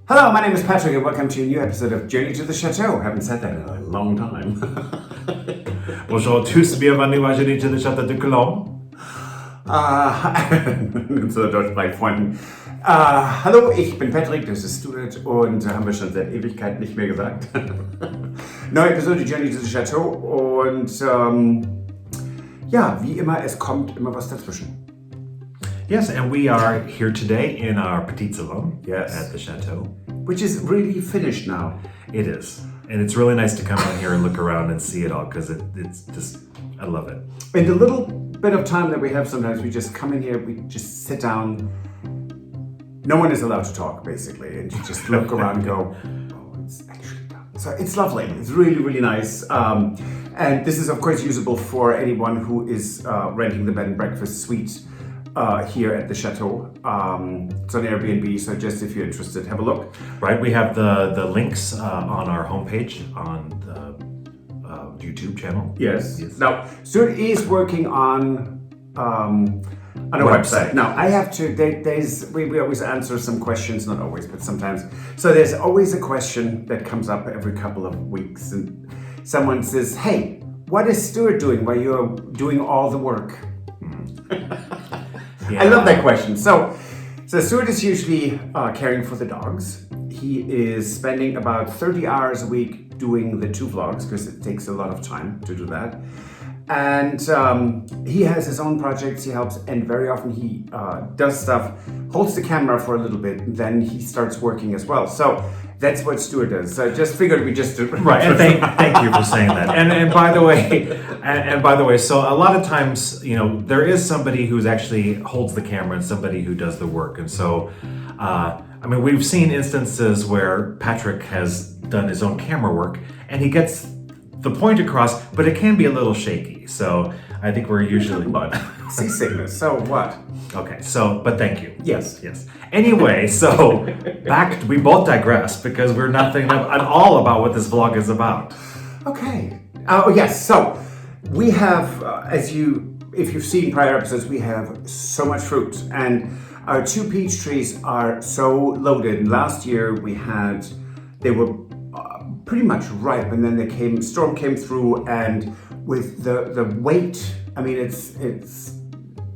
Hello, my name is Patrick and welcome to a new episode of Journey to the Chateau. Haven't said that in a long time. Bonjour à tous, bienvenue à Journey to the Château de Colombe. Unsere Deutschsprechfreunden. Hallo, ich bin Patrick, das ist Stuart und haben wir schon seit Ewigkeit nicht mehr gesagt. Neue Episode Journey to the Chateau und ja, wie immer, es kommt immer was dazwischen. Yes, and we are here today in our petit salon at the Chateau. Which is really finished now. It is. And it's really nice to come out here and look around and see it all because it's just, I love it. In the little bit of time that we have sometimes, we just come in here, we just sit down. No one is allowed to talk, basically. And you just look around and go, oh, it's actually done. So it's lovely. It's really, really nice. And this is, of course, usable for anyone who is renting the bed and breakfast suite here at the Chateau. It's on Airbnb, so just if you're interested, have a look. Right, we have the links on our homepage on the YouTube channel. Yes. Now, Stuart is working on a website. Now, I have to, we always answer some questions, not always, but sometimes. So there's always a question that comes up every couple of weeks, and someone says, hey, what is Stuart doing while you're doing all the work? Yeah. I love that question. So Stuart is usually caring for the dogs. He is spending about 30 hours a week doing the 2 vlogs because it takes a lot of time to do that. And he has his own projects, he helps, and very often he does stuff, holds the camera for a little bit, and then he starts working as well. So that's what Stuart does. So I just figured we just do right. And thank you for saying that. And by the way, so a lot of times, you know, there is somebody who's actually holds the camera and somebody who does the work. And so, I mean, we've seen instances where Patrick has done his own camera work and he gets the point across, but it can be a little shaky. So I think we're usually seasickness. So what? Okay. So, but thank you. Yes. Anyway, so we both digress because we're nothing at all about what this vlog is about. Okay. Oh yes. So we have, if you've seen prior episodes, we have so much fruit, and our 2 peach trees are so loaded. Last year they were pretty much ripe, and then storm came through, and with the weight, I mean, it's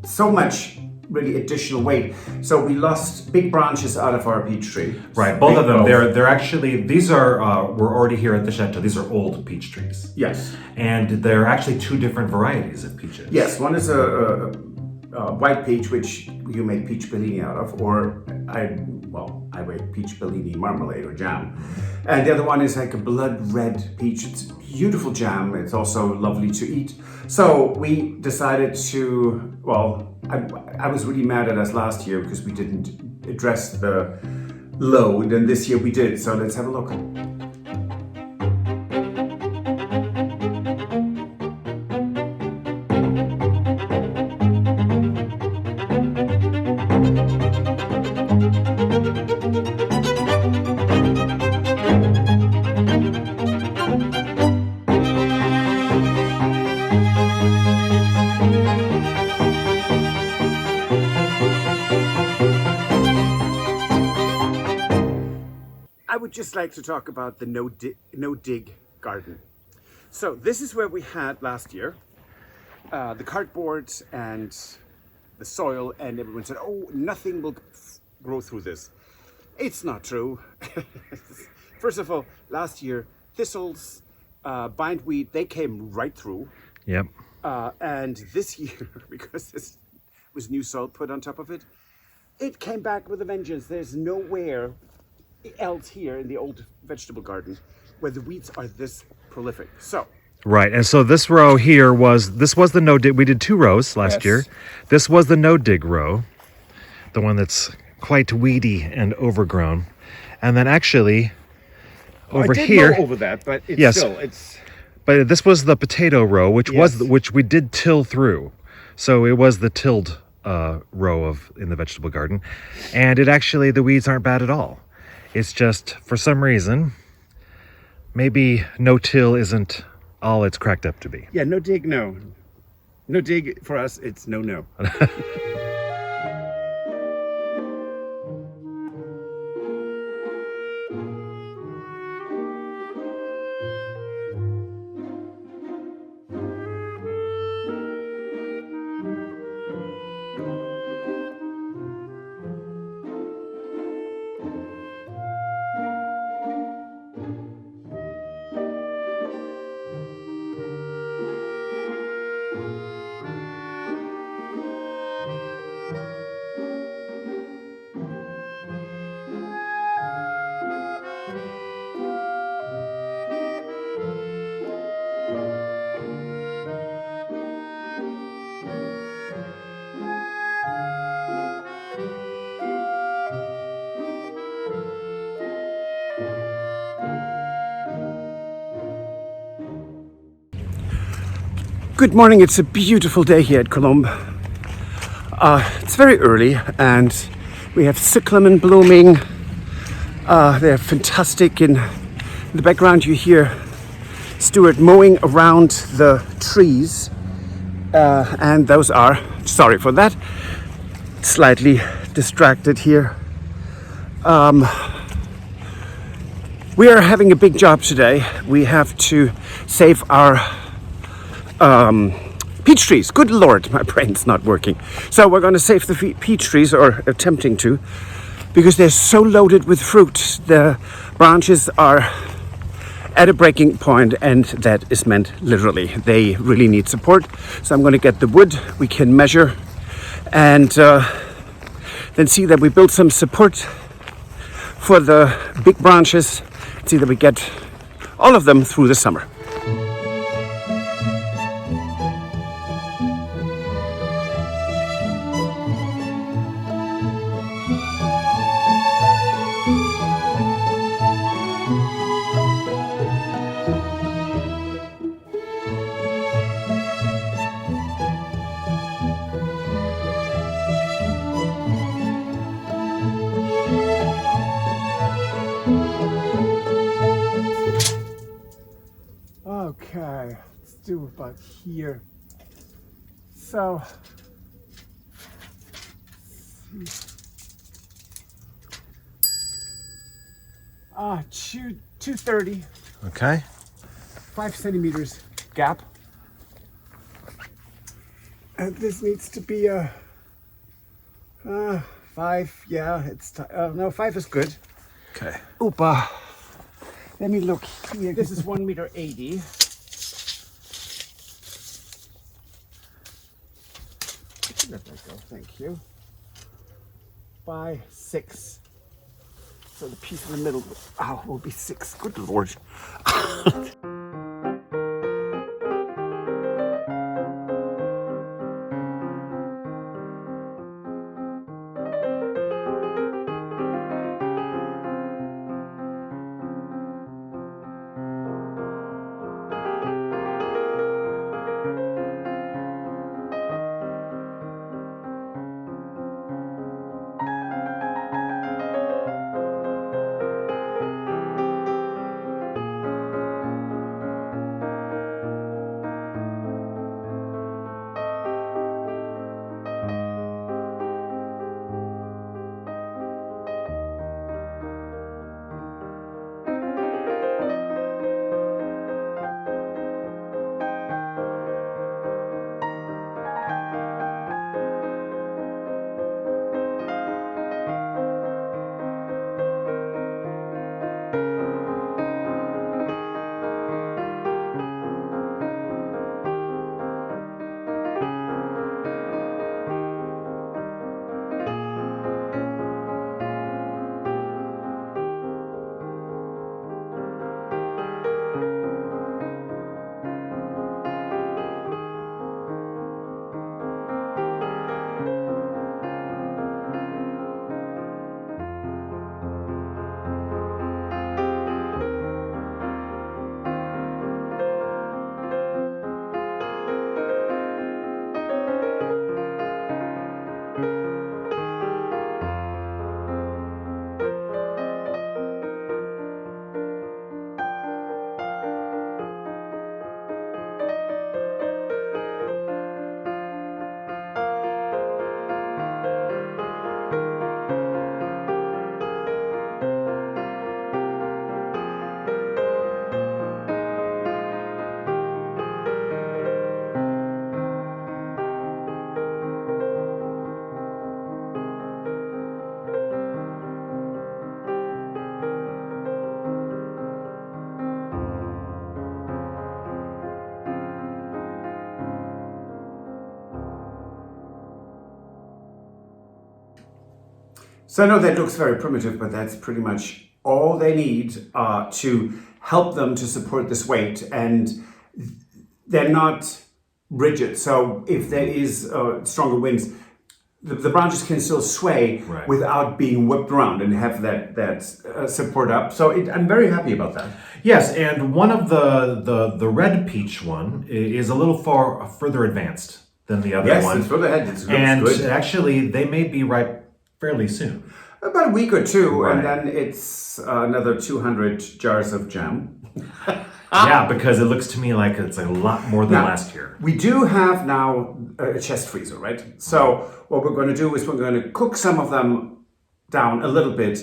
so much really additional weight. So we lost big branches out of our peach tree. Right, both of them. They're actually, these are, we're already here at the Chateau. These are old peach trees. Yes. And they're actually 2 different varieties of peaches. Yes, one is a white peach, which you make peach Bellini out of, or I make peach Bellini marmalade or jam. And the other one is like a blood red peach. It's beautiful jam. It's also lovely to eat. So we decided to, I was really mad at us last year because we didn't address the load, and this year we did. So let's have a look. I would just like to talk about the no dig garden. So this is where we had last year the cardboard and the soil, and everyone said, oh, nothing will grow through this. It's not true. First of all, last year, thistles, bindweed, they came right through. Yep. And this year, because this was new soil put on top of it, it came back with a vengeance. There's nowhere else here in the old vegetable garden where the weeds are this prolific. So right, and so this row here was the no dig. We did 2 rows last year. This was the no dig row, the one that's quite weedy and overgrown. And then actually over here, mow over that, but it's but this was the potato row, which we did till through. So it was the tilled row in the vegetable garden, and the weeds aren't bad at all. It's just, for some reason, maybe no-till isn't all it's cracked up to be. Yeah, no dig, no. No dig for us, it's no. Good morning, it's a beautiful day here at Colombe. It's very early and we have cyclamen blooming. They're fantastic. In the background you hear Stuart mowing around the trees. And those are, sorry for that, slightly distracted here. We are having a big job today. We have to save our peach trees. Good Lord, my brain's not working. So we're going to save the peach trees, or attempting to, because they're so loaded with fruit. The branches are at a breaking point, and that is meant literally. They really need support. So I'm going to get the wood, we can measure, and then see that we build some support for the big branches, see that we get all of them through the summer. Okay, let's do about here. So, let's see. 230. Okay. 5 centimeters gap. And this needs to be a 5. Yeah, it's no, 5 is good. Okay. Oopa. Let me look here. This is 1.80 meters. Let that go. Thank you. By 6. So the piece in the middle will be 6. Good Lord. So I know that looks very primitive, but that's pretty much all they need to help them to support this weight, and they're not rigid. So if there is stronger winds, the branches can still sway without being whipped around and have that support up. So I'm very happy about that. Yes, and one of the red peach one is a little further advanced than the other one. Yes, it's further ahead. It And looks good. actually, they may be ripe fairly soon. About a week or two, Right. and then it's another 200 jars of jam. Yeah, because it looks to me like it's a lot more than Now, last year. We do have now a chest freezer, right? So what we're going to do is we're going to cook some of them down a little bit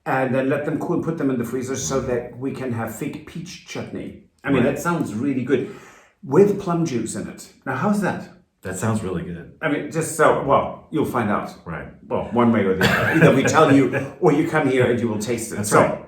and then let them cool and put them in the freezer so that we can have fig peach chutney. I mean, that sounds really good with plum juice in it. Now, how's that? That sounds really good. I mean, just so, well, you'll find out. Right. Well, one way or the other. Either we tell you or you come here and you will taste it. That's so, right.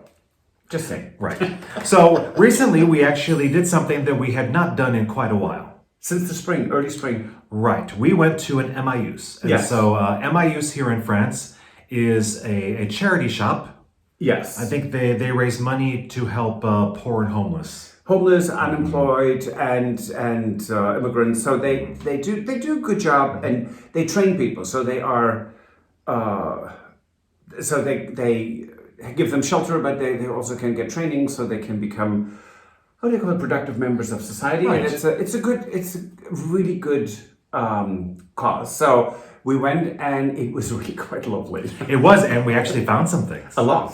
just saying. Right. So recently we actually did something that we had not done in quite a while. Since the spring, early spring. Right. We went to an Emmaus. And Yes. so Emmaus here in France is a charity shop. Yes. I think they raise money to help poor and homeless. Homeless, unemployed, and immigrants. So they do a good job, and they train people. So they are, so they give them shelter, but they also can get training, so they can become, how do you call it, productive members of society. Right. And it's a really good cause. So we went, and it was really quite lovely. It was, and we actually found some things. A lot.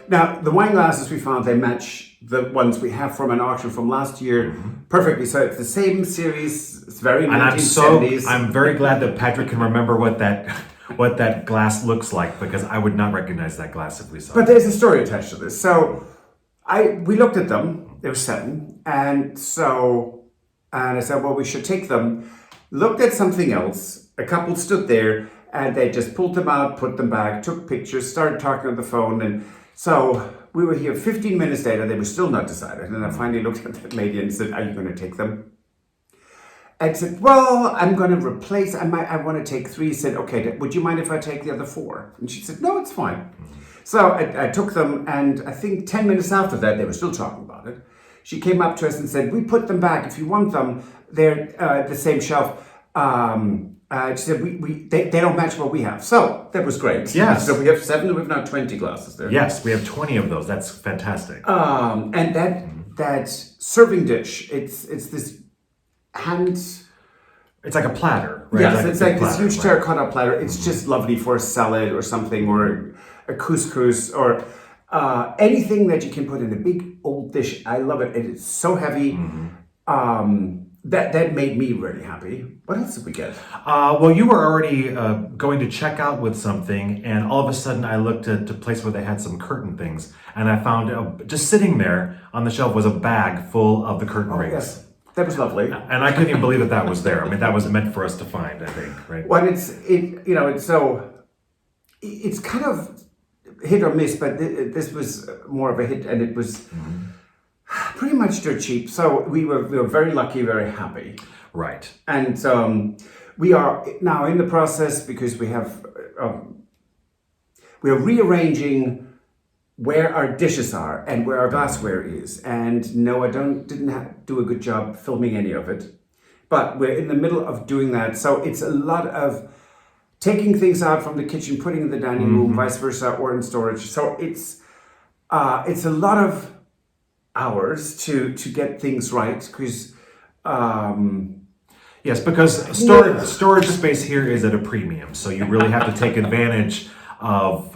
Now, the wine glasses we found, they match the ones we have from an auction from last year perfectly. So it's the same series. It's very 1970s. I'm very glad that Patrick can remember what that glass looks like, because I would not recognize that glass if we saw it. But there's a story attached to this. So we looked at them. There were 7. And I said, well, we should take them. Looked at something else. A couple stood there and they just pulled them out, put them back, took pictures, started talking on the phone. And so we were here 15 minutes later. They were still not decided. And I finally looked at that lady and said, are you going to take them? And said, well, I'm going to replace, I want to take 3. Said, okay, would you mind if I take the other 4? And she said, no, it's fine. So I took them, and I think 10 minutes after that, they were still talking about it. She came up to us and said, we put them back. If you want them, they're at the same shelf. She said, they don't match what we have. So that was great. Yes. So we have 7, we've now 20 glasses there. Yes, we have 20 of those. That's fantastic. And that serving dish, it's this hand... It's like a platter, right? Yes, it's like this platter, huge terracotta platter. It's just lovely for a salad or something, or a couscous, or anything that you can put in a big old dish. I love it. It's so heavy. That made me really happy. What else did we get? Well, you were already going to check out with something, and all of a sudden I looked at a place where they had some curtain things, and I found just sitting there on the shelf was a bag full of the curtain rings. Yes. That was lovely. And I couldn't even believe that was there. I mean, that was meant for us to find, I think, right? Well, it's kind of hit or miss, but this was more of a hit, and it was pretty much dirt cheap. So we were very lucky, very happy. Right. And we are now in the process, because we have we're rearranging where our dishes are and where our glassware is. And no, I didn't do a good job filming any of it, but we're in the middle of doing that. So it's a lot of taking things out from the kitchen, putting in the dining room, vice versa, or in storage. So it's a lot of hours to get things right, because yes, because storage space here is at a premium, so you really have to take advantage of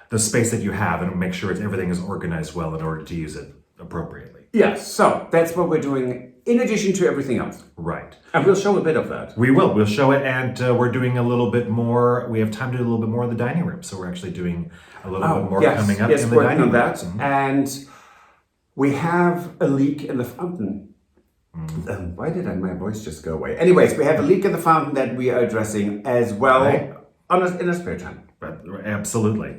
the space that you have and make sure everything is organized well in order to use it appropriately. Yes, so that's what we're doing in addition to everything else. Right. And we'll show a bit of that. We will. We'll show it, and we're doing a little bit more. We have time to do a little bit more in the dining room, so we're actually doing a little bit more coming up in the dining room. That. And we have a leak in the fountain. Why did my voice just go away? Anyways, we have a leak in the fountain that we are addressing as well, right, in our spare time. Absolutely.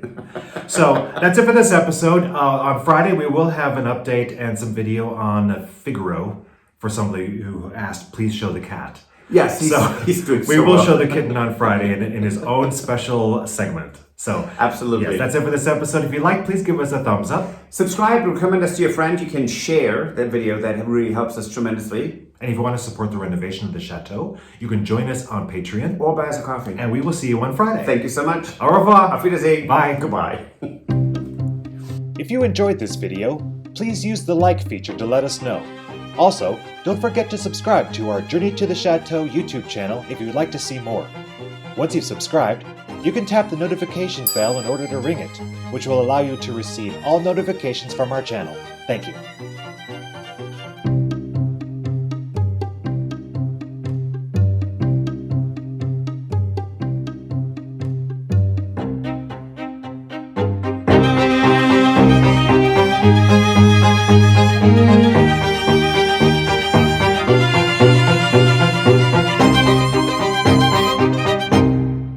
So that's it for this episode. On Friday, we will have an update and some video on Fulero for somebody who asked, please show the cat. Yes, he's doing so well. We will show the kitten on Friday in his own special segment. So absolutely. Yes, that's it for this episode. If you like, please give us a thumbs up. Subscribe, recommend us to your friend. You can share that video. That really helps us tremendously. And if you want to support the renovation of the Chateau, you can join us on Patreon. Or buy us a coffee. And we will see you on Friday. Thank you so much. Au revoir. Auf Wiedersehen. Bye. Goodbye. If you enjoyed this video, please use the like feature to let us know. Also, don't forget to subscribe to our Journey to the Chateau YouTube channel if you would like to see more. Once you've subscribed, you can tap the notification bell in order to ring it, which will allow you to receive all notifications from our channel. Thank you.